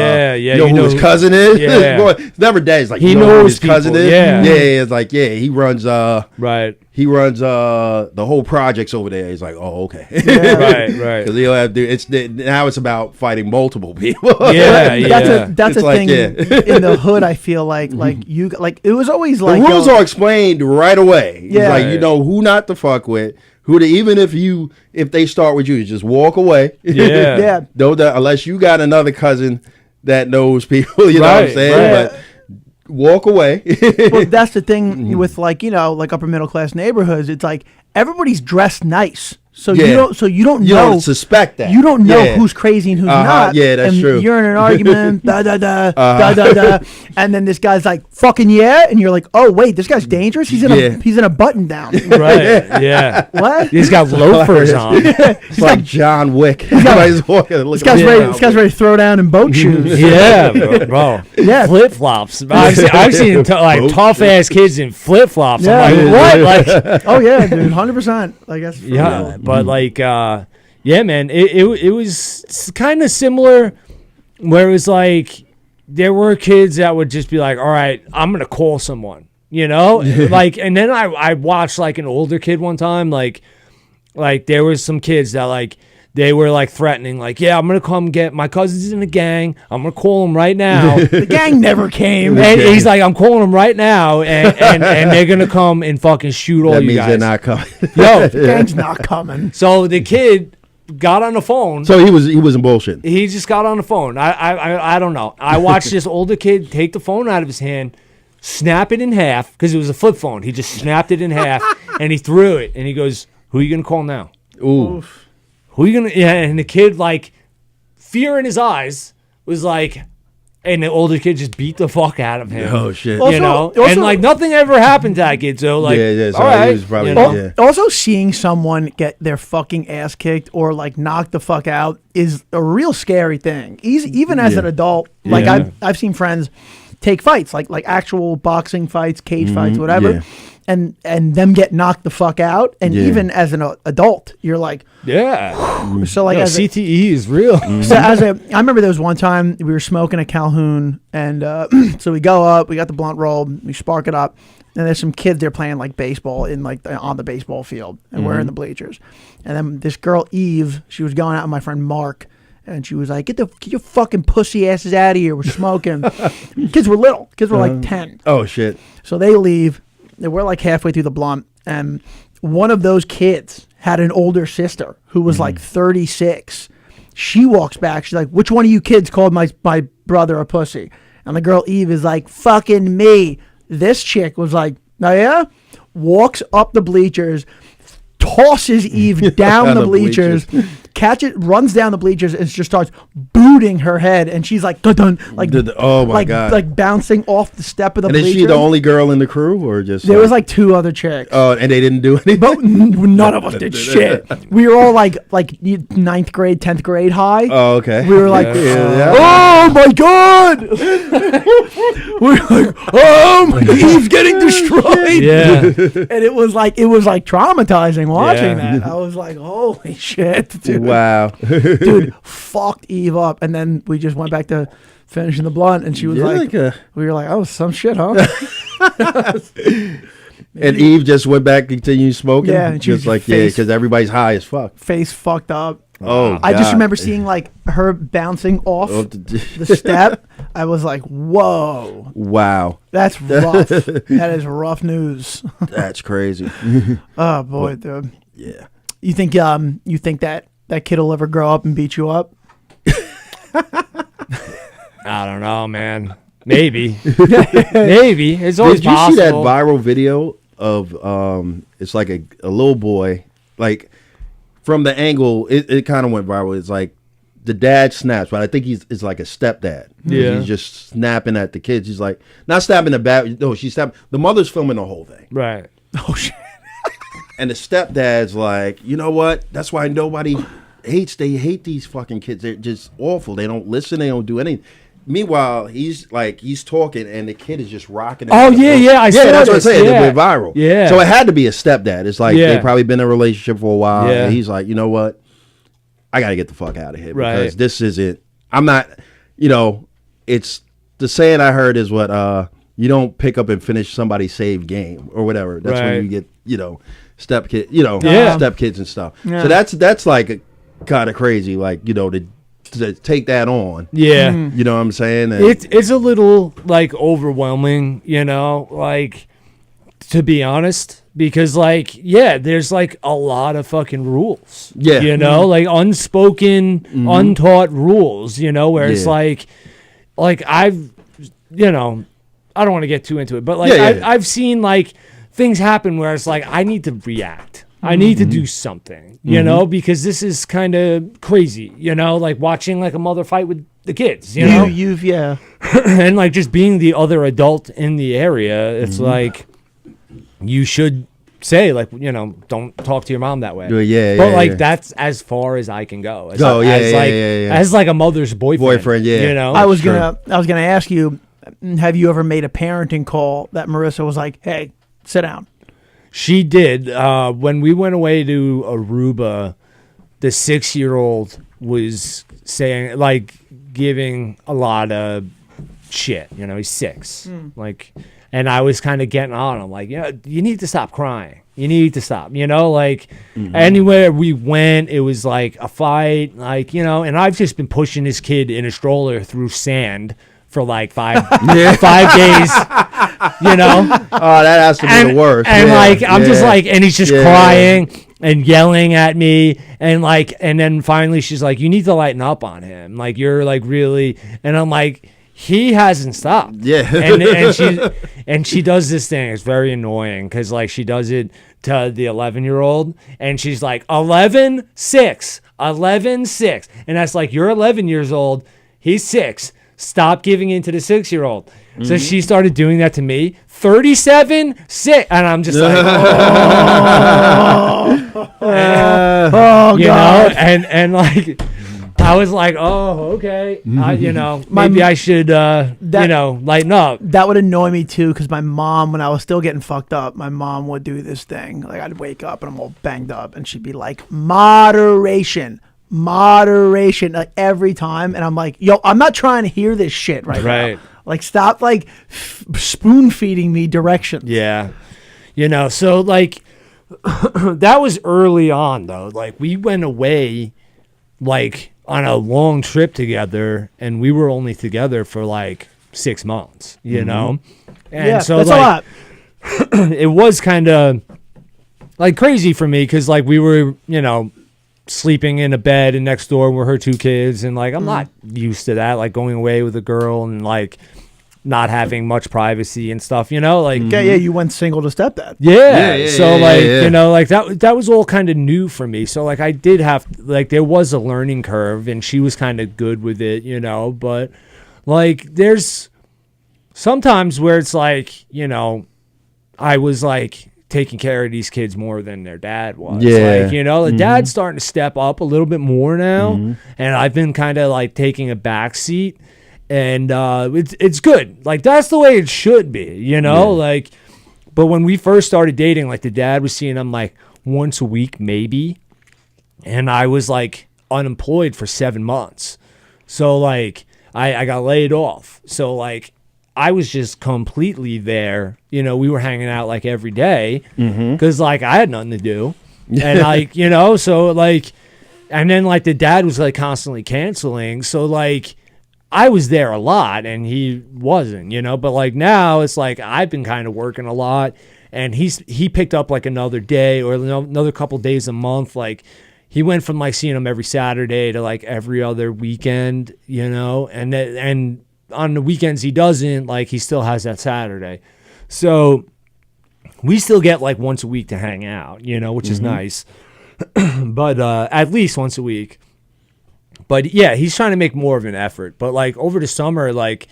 know who his cousin is. Yeah. Boy, it's never dad. It's like he you know who knows his cousin people. is. Yeah. It's like he runs right. He runs the whole projects over there. He's like, oh, okay. Right. Because he'll have to. Now it's about fighting multiple people. That's a thing in the hood. I feel like you like it was always like the rules are explained right away. Yeah, like you know who not to fuck with. Even if they start with you just walk away. Yeah. Unless you got another cousin that knows people, you know what I'm saying? Right. But walk away. Well, that's the thing with like upper middle class neighborhoods. It's like everybody's dressed nice. So you don't suspect that. You don't know who's crazy and who's not. Yeah, that's and true. You're in an argument, and then this guy's like, "Fucking yeah," and you're like, "Oh wait, this guy's dangerous. He's in a button down." Right. Yeah. What? He's got loafers on. It's like John Wick. This guy's ready to throw down in boat shoes. Yeah, bro. Yeah. Flip flops. I've seen tough ass kids in flip flops. Yeah. I'm like, what? Like, Oh yeah, dude, 100%. Like that's yeah. But like, yeah, man, it was kind of similar, where it was like there were kids that would just be like, all right, I'm gonna call someone, like, and then I watched like an older kid one time, like there was some kids that like they were like threatening, like, yeah, I'm gonna come get my cousin's in a gang. I'm gonna call him right now. The gang never came. And he's like, I'm calling him right now, and they're gonna come and fucking shoot all you guys. That means they're not coming. Yo, The gang's not coming. so the kid got on the phone. So he wasn't bullshit. He just got on the phone. I don't know. I watched this older kid take the phone out of his hand, snap it in half, because it was a flip phone. He just snapped it in half and he threw it. And he goes, "Who are you gonna call now? Ooh. Who are you gonna?" Yeah, and the kid, like, fear in his eyes, was like, and the older kid just beat the fuck out of him. Oh shit. Also, and like nothing ever happened to that kid. So like, so all right, he was probably, Also, seeing someone get their fucking ass kicked or like knocked the fuck out is a real scary thing. Even as an adult, like I've seen friends take fights, like actual boxing fights, cage fights, whatever, and them get knocked the fuck out. And even as an adult, you're like, So like, as CTE is real. So I remember there was one time we were smoking at Calhoun, and so we go up, we got the blunt rolled, we spark it up, and there's some kids there playing like baseball in like on the baseball field, and we're in the bleachers, and then this girl Eve, she was going out with my friend Mark, and she was like, get your fucking pussy asses out of here, we're smoking. Kids were little, like 10. Oh shit. So they leave, and we're like halfway through the blunt, and one of those kids had an older sister who was like 36. She walks back. She's like, which one of you kids called my brother a pussy? And the girl Eve is like, fucking me. This chick was like, oh yeah? Walks up the bleachers, tosses Eve down the bleachers, runs down the bleachers, and just starts booting her head. And she's like, dun-dun, like, oh my God. Like bouncing off the step of the And bleacher. is she the only girl in the crew, or just there was like two other chicks? Oh, and they didn't do anything. But none of us did shit. We were all like 9th grade, 10th grade high. Oh, okay. We were like, oh my God. We were like, oh my, Eve's getting destroyed. Yeah. And it was like traumatizing watching that. I was like, holy shit, dude. Wow. Dude, fucked Eve up. And then we just went back to finishing the blunt, and she was we were like, oh, some shit, huh? And Eve just went back to continue smoking? Yeah. And she just was like, because everybody's high as fuck. Face fucked up. Oh, I just remember seeing like her bouncing off the step. I was like, whoa. Wow. That's rough. That is rough news. That's crazy. Oh, boy, dude. Yeah. You think that kid will ever grow up and beat you up? I don't know, man. Maybe. Maybe. It's always possible. Did you see that viral video of it's like a little boy, like from the angle it kind of went viral. It's like the dad snaps, but I think it's like a stepdad. Yeah. He's just snapping at the kids. He's like, not snapping the bad, no, she's snapping. The mother's filming the whole thing. Right. Oh, shit. And the stepdad's like, you know what? That's why nobody they hate these fucking kids. They're just awful. They don't listen. They don't do anything. Meanwhile, he's talking, and the kid is just rocking. Oh yeah, I saw that's what I'm this. saying. Yeah. It went viral. Yeah. So it had to be a stepdad. It's like they probably been in a relationship for a while. Yeah. And he's like, you know what? I got to get the fuck out of here because Right. this isn't. I'm not. It's the saying I heard is what you don't pick up and finish somebody's saved game or whatever. That's Right. when you get step kid, step kids and stuff. Yeah. So that's like kind of crazy, like to take that on. Yeah. You know what I'm saying? And It's a little like overwhelming, like to be honest, because like there's like a lot of fucking rules. Yeah. Like unspoken, untaught rules, where it's Yeah. like I've I don't want to get too into it, but like Yeah. I've seen like things happen where it's like I need to react. I need to do something, because this is kind of crazy, like watching like a mother fight with the kids, You've and like just being the other adult in the area. It's like you should say like, don't talk to your mom that way. Yeah, but yeah, like yeah. that's as far as I can go. As, Oh, yeah, as yeah, like, yeah. As like a mother's boyfriend. Yeah. I was Sure. gonna ask you, have you ever made a parenting call that Marissa was like, "Hey, sit down"? She did. When we went away to Aruba, the 6-year-old was saying, like, giving a lot of shit. He's 6. Like, and I was kind of getting on him, like, you need to stop crying. You need to stop. Like, anywhere we went, it was like a fight, like, and I've just been pushing this kid in a stroller through sand for like 5 days. Oh, that has to be the worst. And Yeah, like I'm just yeah. like, and he's just crying and yelling at me, and like, and then finally she's like, "You need to lighten up on him. Like you're like really," and I'm like, he hasn't stopped. Yeah. and she does this thing. It's very annoying because like she does it to the 11-year-old, and she's like 11-6, 11-6, and that's like, you're 11 years old, he's 6. Stop giving in to the 6-year-old. So she started doing that to me. 37-6, and I'm just like, Oh God! and like, I was like, oh, okay, maybe I should, lighten up. That would annoy me too, because my mom, when I was still getting fucked up, my mom would do this thing. Like I'd wake up and I'm all banged up, and she'd be like, "Moderation, like every time," and I'm like, "Yo, I'm not trying to hear this shit right now. Like, stop like spoon feeding me directions." Yeah, so like that was early on though. Like we went away, like on a long trip together, and we were only together for like 6 months. And Yeah, so that's like, a lot. it was kind of like crazy for me because like we were, sleeping in a bed, and next door were her 2 kids, and like I'm not used to that, like going away with a girl and like not having much privacy and stuff, like Yeah, you went single to stepdad. so like that was all kind of new for me. So like I did have, like, there was a learning curve, and she was kind of good with it, but like there's sometimes where it's like, I was like taking care of these kids more than their dad was. Yeah. Like, the dad's starting to step up a little bit more now, and I've been kind of like taking a back seat, and it's good. Like that's the way it should be, like. But when we first started dating, like the dad was seeing him like once a week maybe, and I was like unemployed for 7 months, so like I got laid off. So like I was just completely there. We were hanging out like every day because like I had nothing to do. And like, so like, and then like the dad was like constantly canceling. So like I was there a lot and he wasn't, but like now it's like I've been kind of working a lot, and he picked up like another day or another couple days a month. Like he went from like seeing him every Saturday to like every other weekend, and on the weekends he doesn't, like he still has that Saturday. So we still get like once a week to hang out, which is nice. But at least once a week. But yeah, he's trying to make more of an effort. But like over the summer, like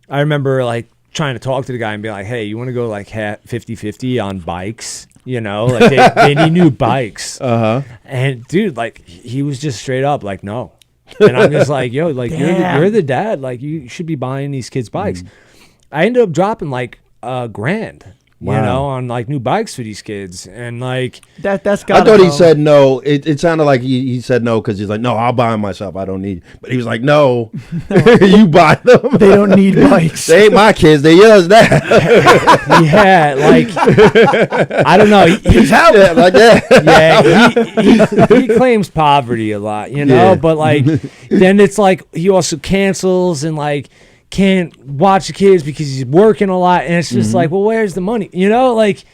I remember like trying to talk to the guy and be like, "Hey, you want to go like 50-50 on bikes?" You know, like they need new bikes. Uh-huh. And dude, like he was just straight up like, no. And I'm just like, yo, like you're the dad. Like you should be buying these kids bikes. I ended up dropping like $1,000, you know, on like new bikes for these kids. And like that's I thought he said no. It sounded like he said no because he's like, no, I'll buy them myself. I don't need. But he was like, no, you buy them. They don't need bikes. They ain't my kids. They yours now. yeah, like I don't know. He's out like that. Yeah, he claims poverty a lot, you know. Yeah. But like, then it's like he also cancels and like can't watch the kids because he's working a lot, and it's just like, well, where's the money, you know? Like,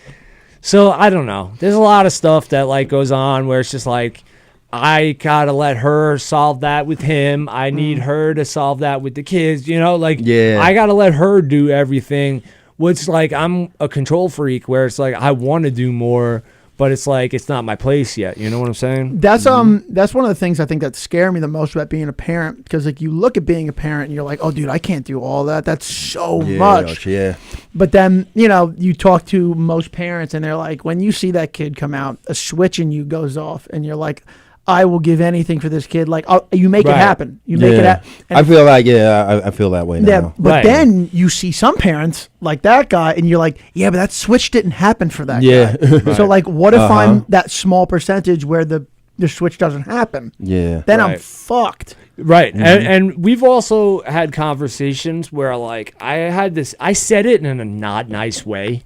so I don't know. There's a lot of stuff that like goes on where it's just like, I gotta let her solve that with him. I need her to solve that with the kids, you know? Like, I gotta let her do everything. Which like I'm a control freak where it's like I want to do more, but it's like it's not my place yet. You know what I'm saying? That's that's one of the things I think that scare me the most about being a parent, because like you look at being a parent and you're like, oh dude, I can't do all that. That's so much. Yeah. But then, you know, you talk to most parents and they're like, when you see that kid come out, a switch in you goes off and you're like, I will give anything for this kid. Like, you make it happen. You make it happen. I feel like, I feel that way now. Yeah, but then you see some parents like that guy and you're like, yeah, but that switch didn't happen for that guy. So like, what if I'm that small percentage where the switch doesn't happen? Yeah. Then I'm fucked. Right. And we've also had conversations where like I said it in a not nice way,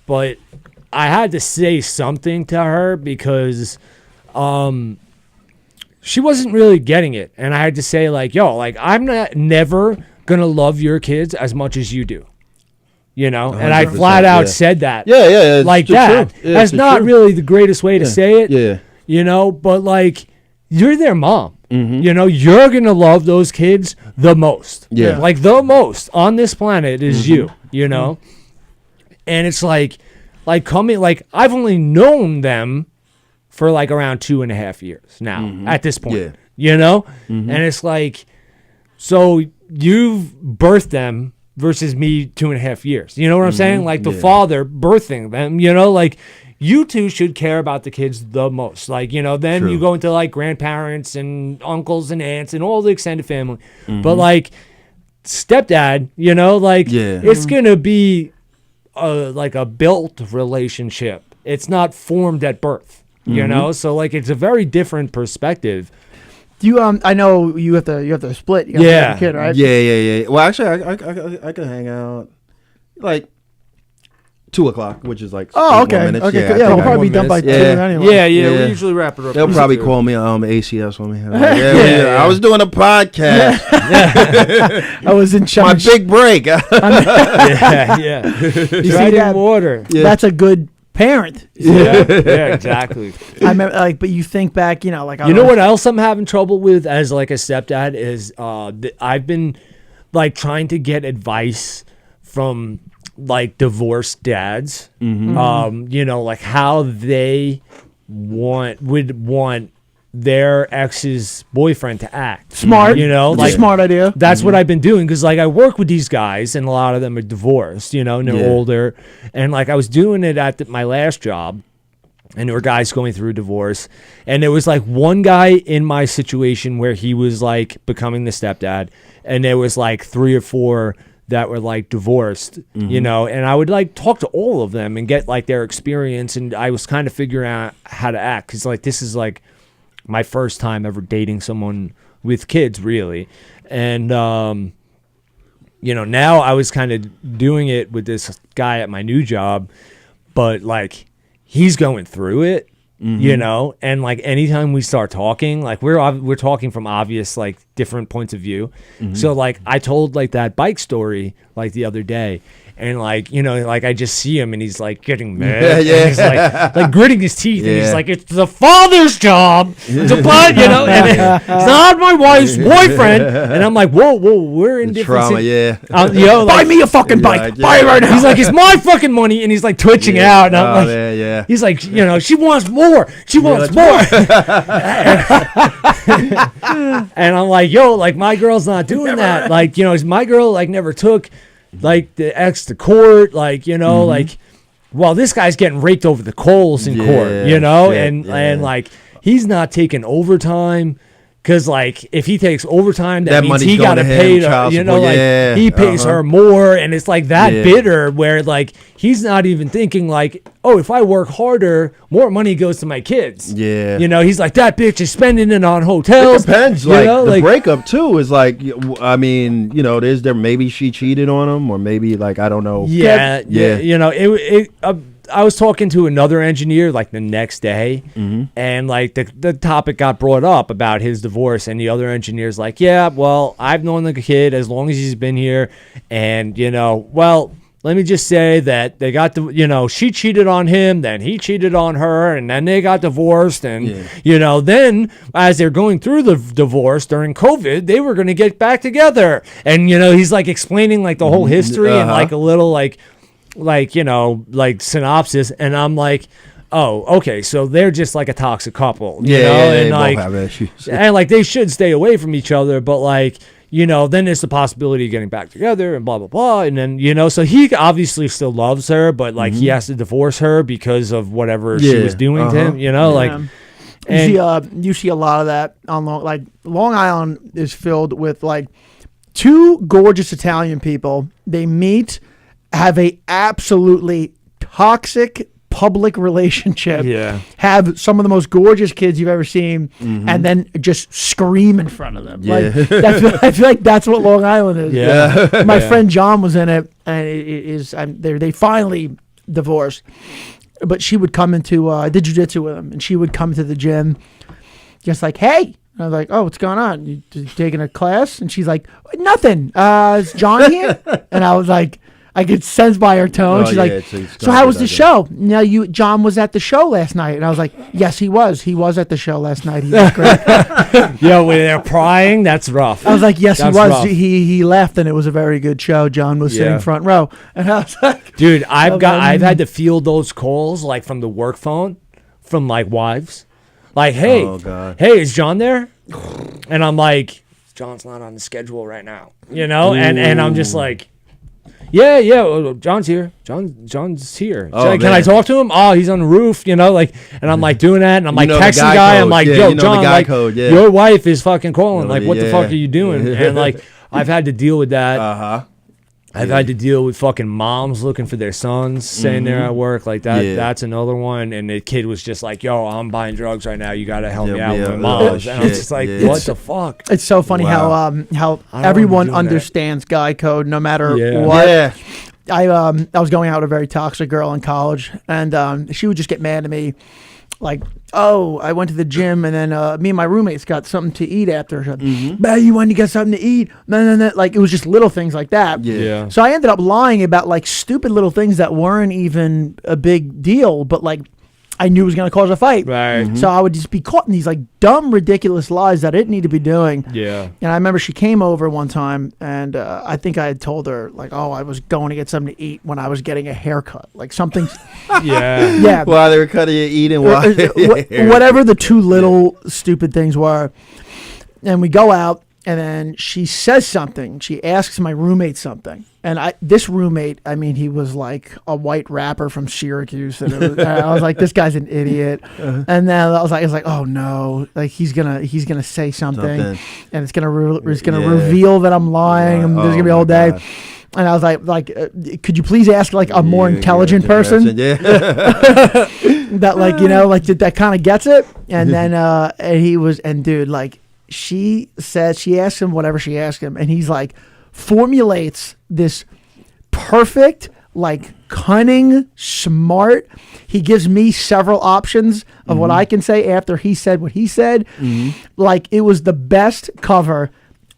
but I had to say something to her because she wasn't really getting it. And I had to say like, yo, like I'm never going to love your kids as much as you do. You know? And I flat out said that. Yeah. Like that. That's not really the greatest way to say it. Yeah. You know, but like you're their mom. You know, you're going to love those kids the most. Yeah. Like the most on this planet is you know? And it's like coming, like I've only known them for like around 2.5 years now at this point, you know? And it's like, so you've birthed them versus me 2.5 years. You know what I'm saying? Like the father birthing them, you know, like you two should care about the kids the most. Like, you know, then you go into like grandparents and uncles and aunts and all the extended family. But like stepdad, you know, like it's going to be like a built relationship. It's not formed at birth. You know, so like it's a very different perspective. Do you I know you have to split. You have a kid, right? Yeah. Well, actually, I can hang out like 2:00, which is like 8 okay. more minutes. Okay, yeah, we'll probably be done by 2 anyway. Yeah. We usually wrap it up. They'll probably call me ACS on me. I was doing a podcast. I was in my big break. You see that water. That's a good parent. Yeah, exactly. I remember, like, but you think back, you know, like you know what else I'm having trouble with as like a stepdad is I've been like trying to get advice from like divorced dads, you know, like how they would want their ex's boyfriend to act. Smart, you know, like smart idea. That's what I've been doing because like I work with these guys and a lot of them are divorced, you know, and they're older, and like I was doing it at my last job, and there were guys going through divorce, and there was like one guy in my situation where he was like becoming the stepdad, and there was like 3 or 4 that were like divorced, you know, and I would like talk to all of them and get like their experience, and I was kind of figuring out how to act because like this is like my first time ever dating someone with kids, really. And, you know, now I was kind of doing it with this guy at my new job, but like he's going through it, you know, and like anytime we start talking, like we're talking from obvious, like different points of view. So like I told like that bike story like the other day. And like, you know, like I just see him and he's like getting mad. And he's like gritting his teeth. And he's like, it's the father's job to buy, you know, and it's not my wife's boyfriend. And I'm like, whoa, we're in different trauma, you know, buy me a fucking bike. Buy it right now. He's like, it's my fucking money. And he's like twitching out. And I'm like, he's like, you know, she wants more. She wants more. And I'm like, yo, like my girl's not doing that. Like, you know, my girl like never took like the ex to court, like, you know, like well, this guy's getting raked over the coals in court, you know, and like he's not taking overtime. Because, like, if he takes overtime, that means he got to pay, you know, like, he pays her more. And it's like that bitter where, like, he's not even thinking, like, oh, if I work harder, more money goes to my kids. Yeah. You know, he's like, that bitch is spending it on hotels. It depends. Like, the breakup, too, is like, I mean, you know, maybe she cheated on him or maybe, like, I don't know. Yeah. You know, I was talking to another engineer like the next day, and like the topic got brought up about his divorce, and the other engineer's like, yeah, well, I've known the kid as long as he's been here, and you know, well, let me just say that they got she cheated on him, then he cheated on her, and then they got divorced, and you know, then as they're going through the divorce during COVID, they were going to get back together, and you know, he's like explaining like the whole history and like a little like you know, like synopsis, and I'm like, oh, okay, so they're just like a toxic couple, you know, and like, both have issues. And like they should stay away from each other, but like, you know, then there's the possibility of getting back together and blah blah blah, and then you know, so he obviously still loves her, but like he has to divorce her because of whatever she was doing to him, you know, like. And you see a lot of that on Long Island is filled with like two gorgeous Italian people. They meet, have a absolutely toxic public relationship, have some of the most gorgeous kids you've ever seen, and then just scream in front of them. Like, I feel like that's what Long Island is. My friend John was in it, and they finally divorced. But she would come into, I did jiu-jitsu with him, and she would come to the gym just like, hey. I was like, oh, what's going on? You taking a class? And she's like, nothing. Is John here? And I was like, I could sense by her tone. She's like, so how was the show? Now John was at the show last night. And I was like, yes, he was. He was at the show last night. He was great. Yo, when they're prying, that's rough. I was like, yes, that's he was. Rough. He left, and it was a very good show. John was sitting front row. And I was like, dude, I've had to field those calls like from the work phone, from like wives. Like, hey, hey, is John there? And I'm like, John's not on the schedule right now. You know? And I'm just like, yeah, John's here. John's here. Oh, like, can I talk to him? Oh, he's on the roof, you know, like, and I'm like doing that, and I'm like texting the guy. I'm like, yo, John, like, your wife is fucking calling. Like, what the fuck are you doing? And like, I've had to deal with that. I've had to deal with fucking moms looking for their sons sitting there at work like that. That's another one. And the kid was just like, yo, I'm buying drugs right now. You got to help me out with my mom. And I was just like, what the fuck? It's so funny how everyone understands guy code no matter what. Yeah. I was going out with a very toxic girl in college, and she would just get mad at me. Like, oh, I went to the gym, and then me and my roommates got something to eat after. You wanted to get something to eat? No. Like, it was just little things like that. Yeah. So I ended up lying about, like, stupid little things that weren't even a big deal, but, like, I knew it was going to cause a fight. Right. So I would just be caught in these, like, dumb, ridiculous lies that I didn't need to be doing. Yeah. And I remember she came over one time, and I think I had told her, like, oh, I was going to get something to eat when I was getting a haircut. Like, something. Yeah. While they were cutting you, eating. Whatever the two little stupid things were. And we go out, and then she says something. She asks my roommate something. And this roommate, I mean, he was like a white rapper from Syracuse. And I was like, this guy's an idiot. And then I was like, oh no, like he's gonna say something, and it's gonna reveal that I'm lying. And there's gonna be a whole day. God. And I was like, could you please ask like a more intelligent person? That like, you know, like that kind of gets it. And then and dude, like she asked him whatever she asked him, and he's like formulates this perfect, like cunning, smart. He gives me several options of what I can say after he said what he said. Like it was the best cover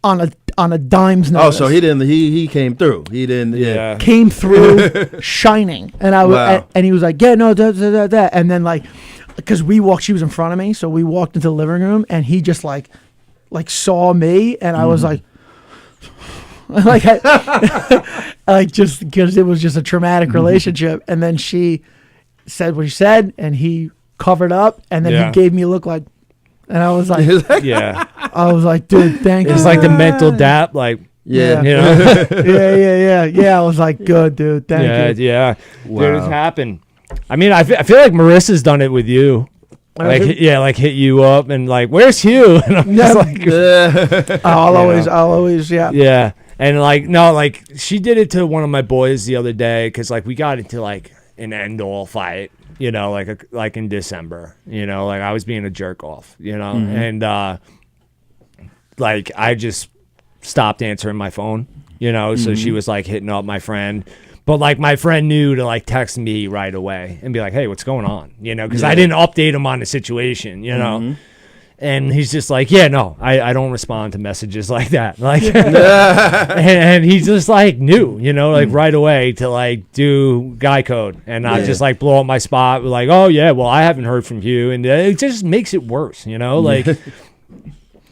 on a dime's notice. Oh, so he didn't. He came through. He didn't. Yeah, came through shining. And I was, and he was like, yeah, no, that. And then like, because she was in front of me, so we walked into the living room, and he just like saw me, and I was like. Like just because it was just a traumatic relationship, and then she said what she said, and he covered up, and then he gave me a look like, and I was like, I was like, dude, thank you. It's like the mental dap, like, you know, yeah. I was like, good, dude, thank you. Wow. Dude, it's happened. I mean, I feel like Marissa's done it with you. Like, like hit you up and like, where's Hugh? And I'm just like, I'll always, yeah. Yeah. And like, no, like she did it to one of my boys the other day. Cause like we got into like an end all fight, you know, like in December, you know, like I was being a jerk off, you know, and, like I just stopped answering my phone, you know, so she was like hitting up my friend. But like my friend knew to like text me right away and be like, hey, what's going on? You know, because I didn't update him on the situation, you know. And he's just like, yeah, no, I don't respond to messages like that. Like, and he just like knew, you know, like right away to like do guy code and not just like blow up my spot with like, oh yeah, well I haven't heard from you, and it just makes it worse, you know, like,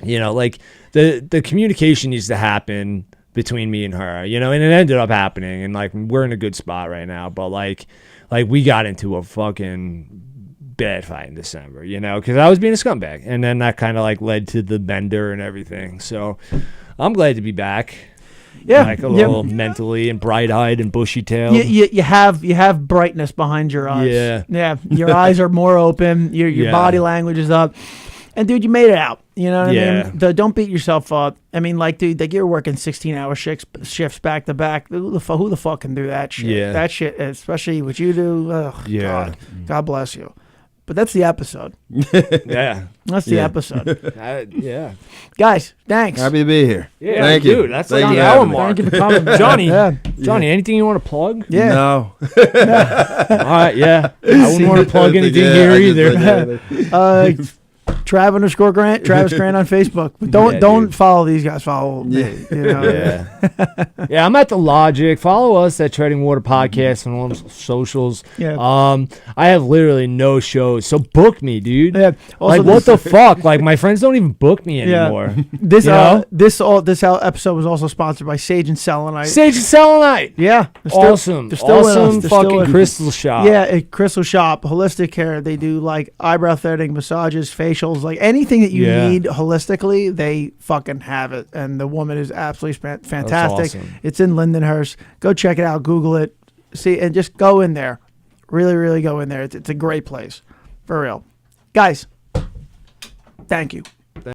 you know, like the communication needs to happen between me and her, you know, and it ended up happening, and like we're in a good spot right now, but like we got into a fucking bad fight in December, you know, because I was being a scumbag, and then that kind of like led to the bender and everything. So I'm glad to be back. Yeah, like a little mentally and bright-eyed and bushy-tailed. You have brightness behind your eyes. Yeah. Your eyes are more open. Your body language is up, and dude, you made it out. You know what I mean? Don't beat yourself up. I mean, like, dude, like you're working 16-hour shifts back to back. Who the fuck can do that shit? Yeah. That shit, especially what you do. Oh, God bless you. But that's the episode. Yeah. That's the episode. Yeah. Guys, thanks. Happy to be here. Yeah, thank you. Dude, that's Thank like you an for hour having me. mark. Thank you for coming. Johnny, anything you want to plug? Yeah. No. All right, yeah. I wouldn't want to plug anything here either. Travis Grant on Facebook. But don't follow these guys. Follow me. You know? Yeah, I'm at The Logic. Follow us at Treading Water Podcast on all the socials. Yeah. I have literally no shows, so book me, dude. Yeah. Also, like, what the fuck? Like, my friends don't even book me anymore. This episode was also sponsored by Sage and Selenite. Sage and Selenite. Yeah. Awesome. They're still with us. Awesome They're still fucking with us. crystal shop. Yeah, a crystal shop, holistic care. They do like eyebrow threading, massages, facials, like anything that you need holistically, they fucking have it. And the woman is absolutely fantastic. That's awesome. It's in Lindenhurst. Go check it out. Google it. See, and just go in there. Really, really go in there. It's a great place. For real. Guys, thank you.